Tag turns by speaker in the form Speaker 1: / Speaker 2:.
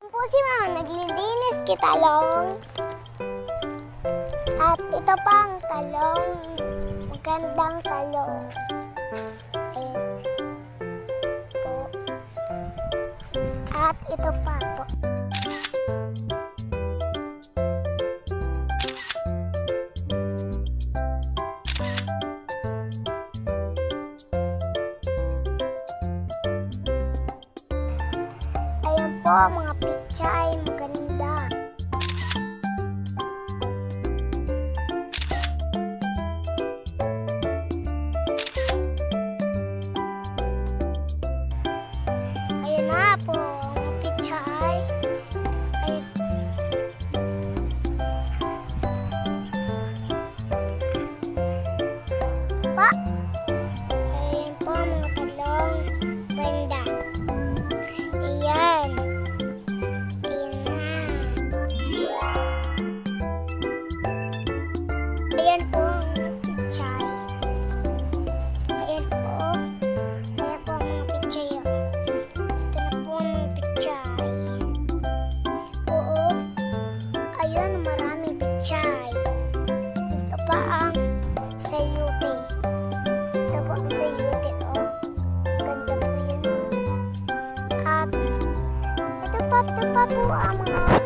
Speaker 1: Po si Mama, naglilinis talong. At ito pang talong. Magandang talong. Ayan po. At ito pa po. Ayan po, mga pichay, maganda. Ayan na po, mga pichay. Ayan. Pa. Ayan po, mga talong. Ganda. Ayan. Ayan na. Ayan po, mga pichay. Ayan po. Ayan po, mga pichay. Ito na po, mga pichay. Oo. Ayun, maraming pichay. Ito pa ang sayuti. Ito po ang sayuti, oh. Ganda po yan, oh. At ito pa po ang mga